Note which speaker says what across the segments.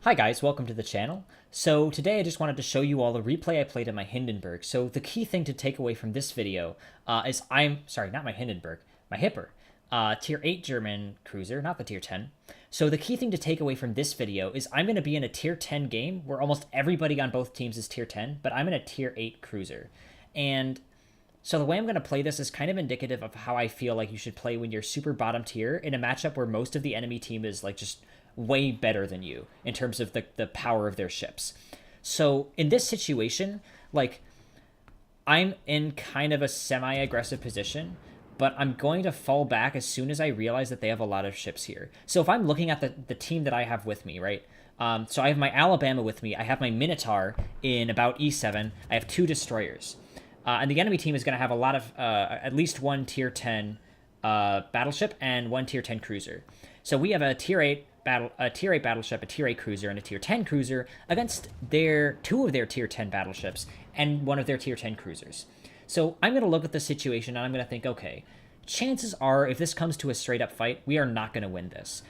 Speaker 1: Hi guys, welcome to the channel. So today I just wanted to show you all the replay I played at my Hindenburg. So the key thing to take away from this video is not my Hindenburg, my Hipper, tier 8 German cruiser, not the tier 10. So the key thing to take away from this video is I'm going to be in a tier 10 game where almost everybody on both teams is tier 10, but I'm in a tier 8 cruiser. And so the way I'm going to play this is kind of indicative of how I feel like you should play when you're super bottom tier in a matchup where most of the enemy team is like just way better than you in terms of the power of their ships. So in this situation, like, I'm in kind of a semi-aggressive position, but I'm going to fall back as soon as I realize that they have a lot of ships here. So if I'm looking at the team that I have with me, right? So I have my Alabama with me. I have my Minotaur in about E7. I have 2 destroyers. And the enemy team is going to have a lot of, at least one tier 10 battleship and one tier 10 cruiser. So we have a tier 8 battleship, a tier 8 cruiser, and a tier 10 cruiser against two of their tier 10 battleships and one of their tier 10 cruisers. So I'm going to look at the situation and I'm going to think, okay, chances are if this comes to a straight up fight, we are not going to win this,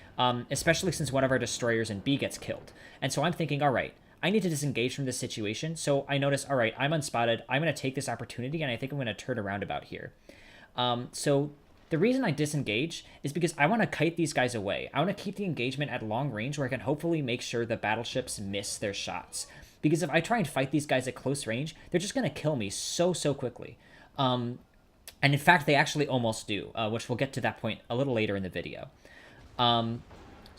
Speaker 1: especially since one of our destroyers in B gets killed. And so I'm thinking, all right, I need to disengage from this situation. So I notice, all right, I'm unspotted. I'm going to take this opportunity and I think I'm going to turn around about here. So the reason I disengage is because I want to kite these guys away. I want to keep the engagement at long range where I can hopefully make sure the battleships miss their shots. Because if I try and fight these guys at close range, they're just going to kill me so quickly. And in fact, they actually almost do, which we'll get to that point a little later in the video. So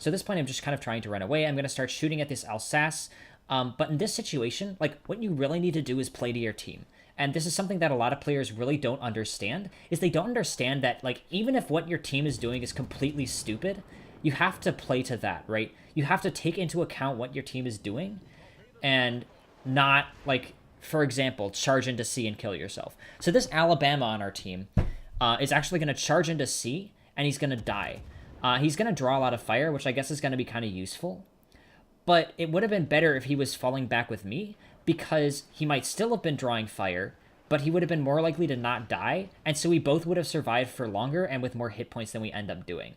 Speaker 1: at this point, I'm just kind of trying to run away. I'm going to start shooting at this Alsace. But in this situation, like, what you really need to do is play to your team. And this is something that a lot of players really don't understand, is they don't understand that, like, even if what your team is doing is completely stupid, you have to play to that, right? You have to take into account what your team is doing and not, like, for example, charge into C and kill yourself. So this Alabama on our team is actually going to charge into C, and he's going to die. He's going to draw a lot of fire, which I guess is going to be kind of useful. But it would have been better if he was falling back with me, because he might still have been drawing fire, but he would have been more likely to not die, and so we both would have survived for longer and with more hit points than we end up doing.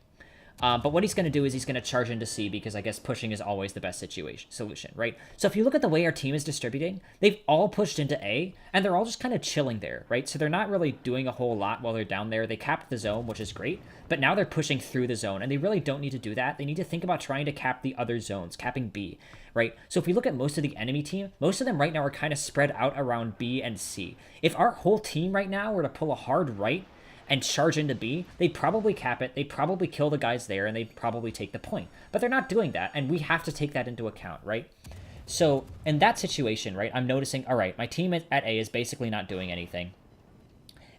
Speaker 1: But what he's going to do is he's going to charge into C, because I guess pushing is always the best solution, right? So if you look at the way our team is distributing, they've all pushed into A, and they're all just kind of chilling there, right? So they're not really doing a whole lot while they're down there. They capped the zone, which is great, but now they're pushing through the zone, and they really don't need to do that. They need to think about trying to cap the other zones, capping B, right? So if we look at most of the enemy team, most of them right now are kind of spread out around B and C. If our whole team right now were to pull a hard right and charge into B, they'd probably cap it, they'd probably kill the guys there, and they'd probably take the point. But they're not doing that, and we have to take that into account, right? So in that situation, right, I'm noticing, all right, my team at A is basically not doing anything.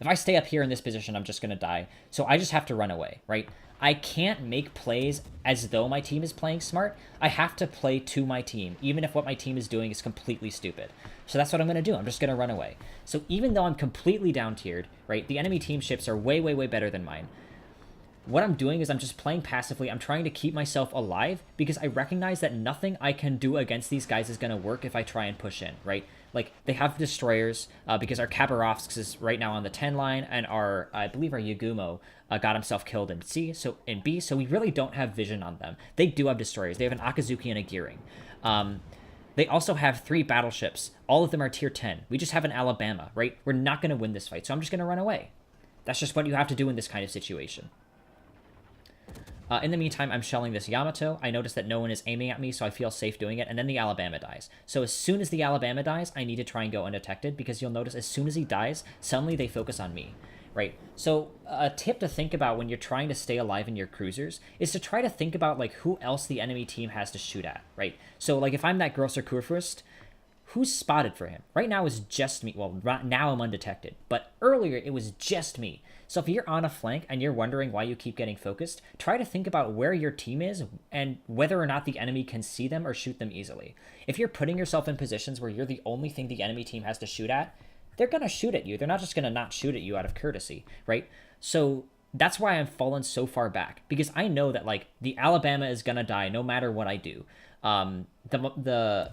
Speaker 1: If I stay up here in this position, I'm just going to die. So I just have to run away, right? I can't make plays as though my team is playing smart. I have to play to my team, even if what my team is doing is completely stupid. So that's what I'm going to do. I'm just going to run away. So even though I'm completely down-tiered, right, the enemy team ships are way better than mine. What I'm doing is I'm just playing passively. I'm trying to keep myself alive because I recognize that nothing I can do against these guys is going to work if I try and push in, right? Like, they have destroyers because our Khabarovsk is right now on the 10 line, and I believe our Yagumo got himself killed in in B, so we really don't have vision on them. They do have destroyers. They have an Akazuki and a Gearing. They also have 3 battleships. All of them are tier 10. We just have an Alabama, right? We're not going to win this fight, so I'm just going to run away. That's just what you have to do in this kind of situation. In the meantime, I'm shelling this Yamato. I notice that no one is aiming at me, so I feel safe doing it, and then the Alabama dies. So as soon as the Alabama dies, I need to try and go undetected, because you'll notice as soon as he dies, suddenly they focus on me, right? So a tip to think about when you're trying to stay alive in your cruisers is to try to think about, like, who else the enemy team has to shoot at, right? So, like, if I'm that Grosser Kurfürst, who's spotted for him? Right now is just me. Well, right now I'm undetected, but earlier it was just me. So if you're on a flank and you're wondering why you keep getting focused, try to think about where your team is and whether or not the enemy can see them or shoot them easily. If you're putting yourself in positions where you're the only thing the enemy team has to shoot at, they're going to shoot at you. They're not just going to not shoot at you out of courtesy, right? So that's why I've fallen so far back, because I know that, like, the Alabama is going to die no matter what I do. The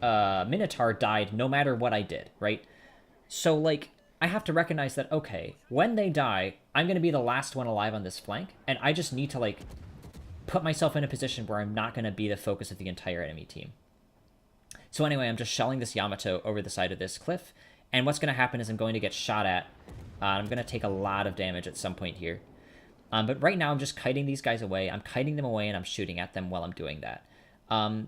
Speaker 1: Minotaur died no matter what I did, right? So, like, I have to recognize that, okay, when they die, I'm going to be the last one alive on this flank, and I just need to, like, put myself in a position where I'm not going to be the focus of the entire enemy team. So anyway, I'm just shelling this Yamato over the side of this cliff, and what's going to happen is I'm going to get shot at. I'm going to take a lot of damage at some point here. But right now I'm just kiting these guys away. I'm kiting them away and I'm shooting at them while I'm doing that. Now,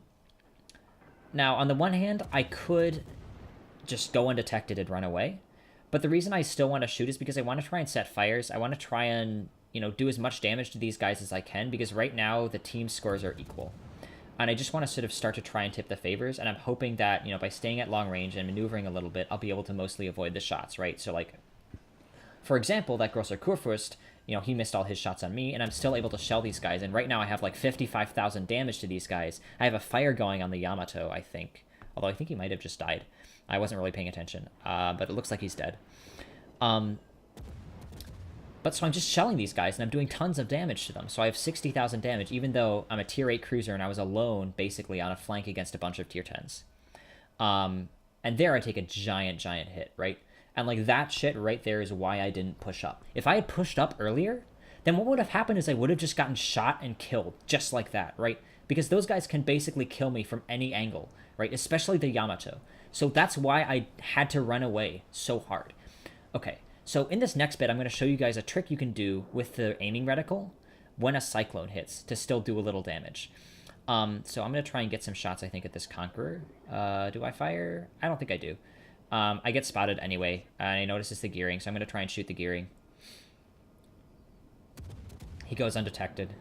Speaker 1: on the one hand, I could just go undetected and run away. But the reason I still want to shoot is because I want to try and set fires. I want to try and, do as much damage to these guys as I can, because right now the team scores are equal. And I just want to sort of start to try and tip the favors, and I'm hoping that, by staying at long range and maneuvering a little bit, I'll be able to mostly avoid the shots, right? So, like, for example, that Grosser Kurfürst, he missed all his shots on me, and I'm still able to shell these guys, and right now I have, like, 55,000 damage to these guys. I have a fire going on the Yamato, I think. Although I think he might have just died. I wasn't really paying attention, but it looks like he's dead. But so I'm just shelling these guys, and I'm doing tons of damage to them. So I have 60,000 damage, even though I'm a tier 8 cruiser, and I was alone, basically, on a flank against a bunch of tier 10s. And there I take a giant hit, right? And, like, that shit right there is why I didn't push up. If I had pushed up earlier, then what would have happened is I would have just gotten shot and killed, just like that, right? Because those guys can basically kill me from any angle, right? Especially the Yamato. So that's why I had to run away so hard. Okay, so in this next bit, I'm going to show you guys a trick you can do with the aiming reticle when a cyclone hits to still do a little damage. So I'm going to try and get some shots, I think, at this Conqueror. Do I fire? I don't think I do. I get spotted anyway, and I notice it's the gearing, so I'm going to try and shoot the gearing. He goes undetected.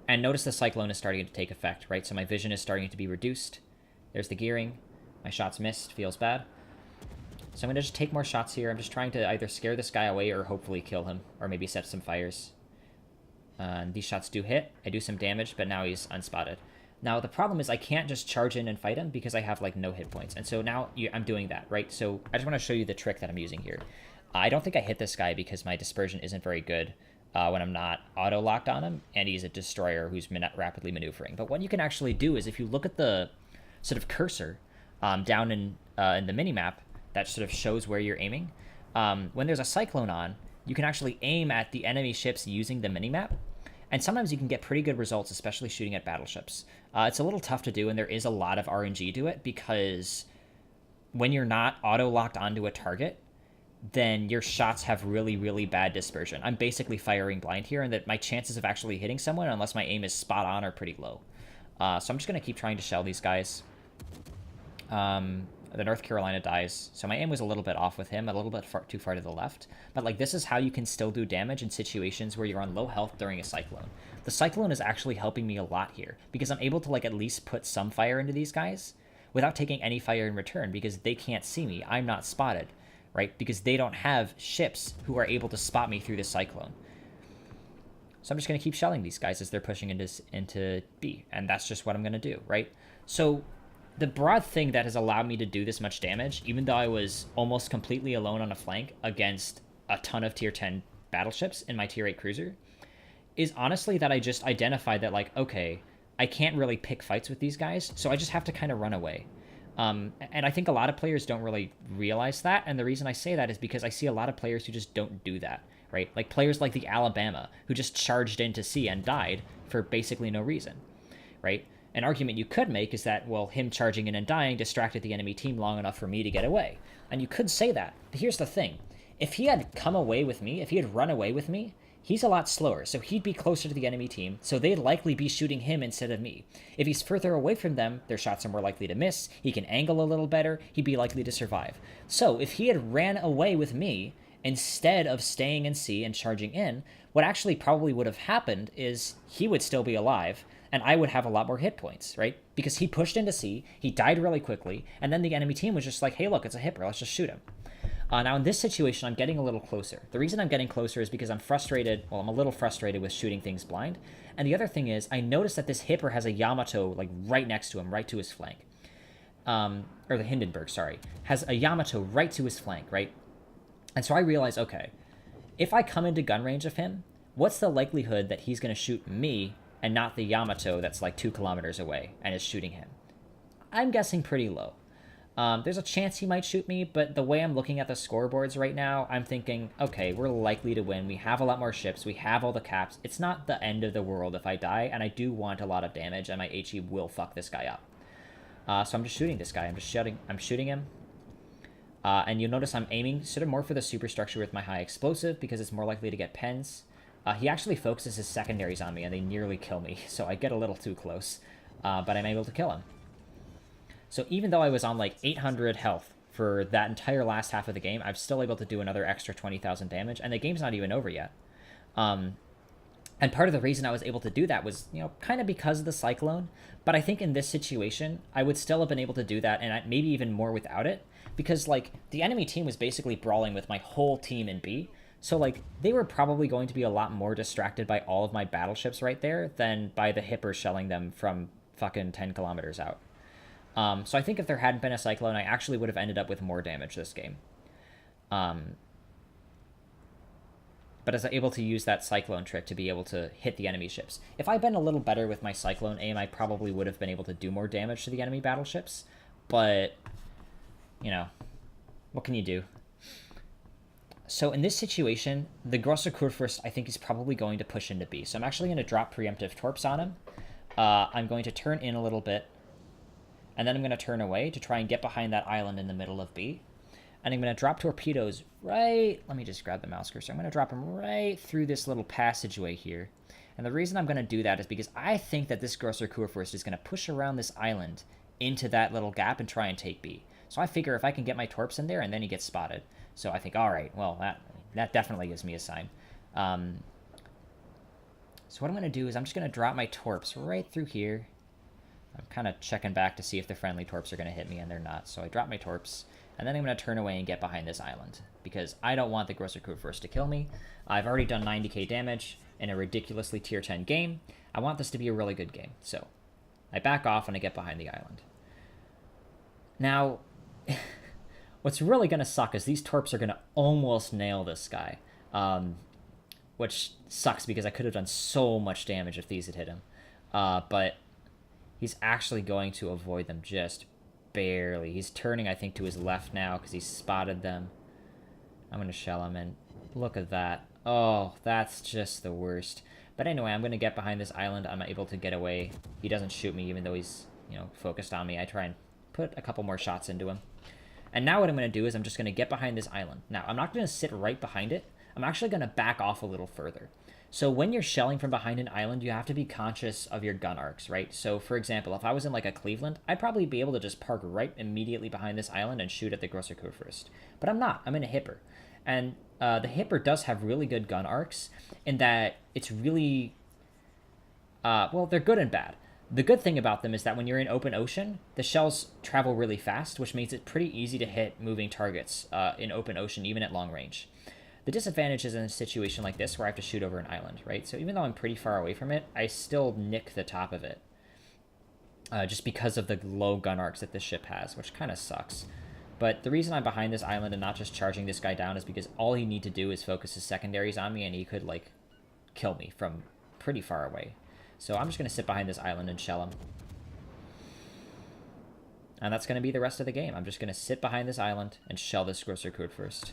Speaker 1: And notice the cyclone is starting to take effect, right? So my vision is starting to be reduced. There's the gearing. My shots missed. Feels bad. So I'm going to just take more shots here. I'm just trying to either scare this guy away or hopefully kill him. Or maybe set some fires. These shots do hit. I do some damage, but now he's unspotted. Now, the problem is I can't just charge in and fight him because I have, like, no hit points. And so now I'm doing that, right? So I just want to show you the trick that I'm using here. I don't think I hit this guy because my dispersion isn't very good when I'm not auto-locked on him. And he's a destroyer who's rapidly maneuvering. But what you can actually do is if you look at the sort of cursor down in the minimap that sort of shows where you're aiming, when there's a cyclone on, you can actually aim at the enemy ships using the minimap. And sometimes you can get pretty good results, especially shooting at battleships. It's a little tough to do, and there is a lot of RNG to it, because when you're not auto-locked onto a target, then your shots have really bad dispersion. I'm basically firing blind here, and that my chances of actually hitting someone, unless my aim is spot on, are pretty low. So I'm just going to keep trying to shell these guys. The North Carolina dies, so my aim was a little bit off with him, a little bit too far to the left. But, like, this is how you can still do damage in situations where you're on low health during a cyclone. The cyclone is actually helping me a lot here, because I'm able to, like, at least put some fire into these guys without taking any fire in return, because they can't see me. I'm not spotted, right? Because they don't have ships who are able to spot me through the cyclone. So I'm just going to keep shelling these guys as they're pushing into B, and that's just what I'm going to do, right? So the broad thing that has allowed me to do this much damage, even though I was almost completely alone on a flank against a ton of tier 10 battleships in my tier 8 cruiser, is honestly that I just identified that, like, okay, I can't really pick fights with these guys, so I just have to kind of run away. And I think a lot of players don't really realize that, and the reason I say that is because I see a lot of players who just don't do that, right? Like players like the Alabama, who just charged into sea and died for basically no reason, right? An argument you could make is that, well, him charging in and dying distracted the enemy team long enough for me to get away. And you could say that. But here's the thing. If he had come away with me, if he had run away with me, he's a lot slower, so he'd be closer to the enemy team, so they'd likely be shooting him instead of me. If he's further away from them, their shots are more likely to miss, he can angle a little better, he'd be likely to survive. So if he had ran away with me, instead of staying in C and charging in, what actually probably would have happened is he would still be alive, and I would have a lot more hit points, right? Because he pushed into C, he died really quickly, and then the enemy team was just like, hey, look, it's a Hipper, let's just shoot him. Now, in this situation, I'm getting a little closer. The reason I'm getting closer is because I'm frustrated, well, I'm a little frustrated with shooting things blind. And the other thing is, I noticed that this Hipper has a Yamato, like, right next to him, right to his flank. Or the Hindenburg, sorry. Has a Yamato right to his flank, right? And so I realize, okay, if I come into gun range of him, what's the likelihood that he's going to shoot me and not the Yamato that's like 2 kilometers away and is shooting him? I'm guessing pretty low. There's a chance he might shoot me, but the way I'm looking at the scoreboards right now, I'm thinking, okay, we're likely to win. We have a lot more ships. We have all the caps. It's not the end of the world if I die, and I do want a lot of damage, and my HE will fuck this guy up. So I'm just shooting this guy. I'm shooting him. And you'll notice I'm aiming sort of more for the superstructure with my high explosive because it's more likely to get pens. He actually focuses his secondaries on me, and they nearly kill me, so I get a little too close. But I'm able to kill him. So even though I was on like 800 health for that entire last half of the game, I'm still able to do another extra 20,000 damage, and the game's not even over yet. And part of the reason I was able to do that was, kind of because of the Cyclone. But I think in this situation, I would still have been able to do that, and maybe even more without it. Because, like, the enemy team was basically brawling with my whole team in B. So, like, they were probably going to be a lot more distracted by all of my battleships right there than by the Hipper shelling them from fucking 10 kilometers out. So I think if there hadn't been a Cyclone, I actually would have ended up with more damage this game. But I was able to use that Cyclone trick to be able to hit the enemy ships. If I'd been a little better with my Cyclone aim, I probably would have been able to do more damage to the enemy battleships. But, what can you do? So in this situation, the Grosser Kurfürst, I think, is probably going to push into B. So I'm actually going to drop preemptive torps on him. I'm going to turn in a little bit. And then I'm going to turn away to try and get behind that island in the middle of B. And I'm going to drop torpedoes right... Let me just grab the mouse cursor. I'm going to drop them right through this little passageway here. And the reason I'm going to do that is because I think that this Grosser Kurfürst is going to push around this island into that little gap and try and take B. So I figure if I can get my torps in there and then he gets spotted. So I think, all right, well, that definitely gives me a sign. So what I'm going to do is I'm just going to drop my torps right through here. I'm kind of checking back to see if the friendly torps are going to hit me, and they're not. So I drop my torps, and then I'm going to turn away and get behind this island, because I don't want the Grosser Kurfürst to kill me. I've already done 90k damage in a ridiculously tier 10 game. I want this to be a really good game, so I back off and I get behind the island. Now, what's really going to suck is these torps are going to almost nail this guy, which sucks because I could have done so much damage if these had hit him. But he's actually going to avoid them just barely. He's turning, I think, to his left now because he's spotted them. I'm going to shell him, and look at that. Oh, that's just the worst. But anyway, I'm going to get behind this island. I'm able to get away. He doesn't shoot me even though he's, focused on me. I try and put a couple more shots into him. And now what I'm going to do is I'm just going to get behind this island. Now, I'm not going to sit right behind it. I'm actually going to back off a little further. So when you're shelling from behind an island, you have to be conscious of your gun arcs, right? So, for example, if I was in, like, a Cleveland, I'd probably be able to just park right immediately behind this island and shoot at the Grosser Kurfürst. But I'm not. I'm in a Hipper. And the Hipper does have really good gun arcs in that it's really... well, they're good and bad. The good thing about them is that when you're in open ocean, the shells travel really fast, which makes it pretty easy to hit moving targets in open ocean, even at long range. The disadvantage is in a situation like this where I have to shoot over an island, right? So even though I'm pretty far away from it, I still nick the top of it. Just because of the low gun arcs that this ship has, which kind of sucks. But the reason I'm behind this island and not just charging this guy down is because all he need to do is focus his secondaries on me and he could, like, kill me from pretty far away. So I'm just going to sit behind this island and shell him. And that's going to be the rest of the game. I'm just going to sit behind this island and shell this Grosser Kurfürst.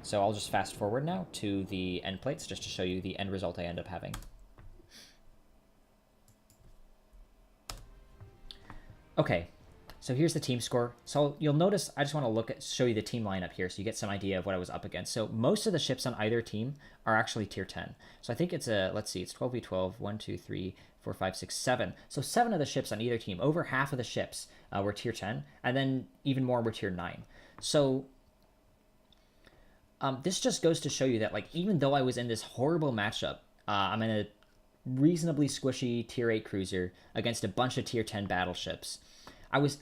Speaker 1: So I'll just fast forward now to the end plates just to show you the end result I end up having. Okay, so here's the team score. So you'll notice I just want to show you the team lineup here so you get some idea of what I was up against. So most of the ships on either team are actually tier 10. So I think it's let's see, it's 12v12, 1, 2, 3, 4, 5, 6, 7. So 7 of the ships on either team, over half of the ships were tier 10, and then even more were tier 9. So this just goes to show you that, like, even though I was in this horrible matchup, I'm in a reasonably squishy tier 8 cruiser against a bunch of tier 10 battleships. I was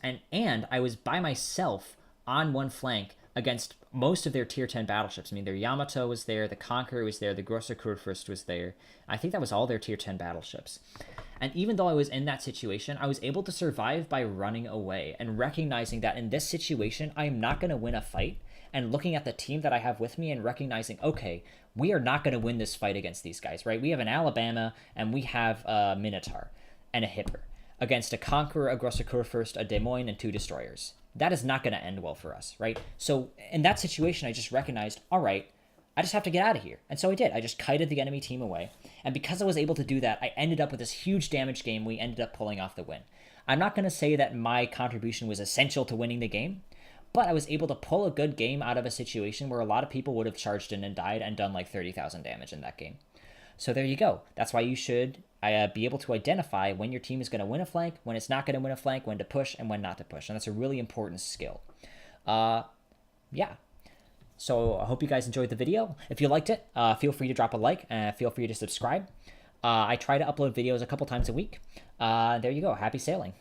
Speaker 1: by myself on one flank against most of their tier 10 battleships. I mean, their Yamato was there, the Conqueror was there, the Grosser Kurfürst was there. I think that was all their tier 10 battleships. And even though I was in that situation, I was able to survive by running away and recognizing that in this situation, I am not going to win a fight, and looking at the team that I have with me and recognizing, okay, we are not going to win this fight against these guys, right? We have an Alabama and we have a Minotaur and a Hipper against a Conqueror, Aggressor Kurfürst, a Des Moines, and 2 Destroyers. That is not going to end well for us, right? So in that situation, I just recognized, all right, I just have to get out of here. And so I did. I just kited the enemy team away. And because I was able to do that, I ended up with this huge damage game. We ended up pulling off the win. I'm not going to say that my contribution was essential to winning the game, but I was able to pull a good game out of a situation where a lot of people would have charged in and died and done like 30,000 damage in that game. So there you go. That's why you should be able to identify when your team is going to win a flank, when it's not going to win a flank, when to push, and when not to push. And that's a really important skill. Yeah. So I hope you guys enjoyed the video. If you liked it, feel free to drop a like and feel free to subscribe. I try to upload videos a couple times a week. There you go. Happy sailing.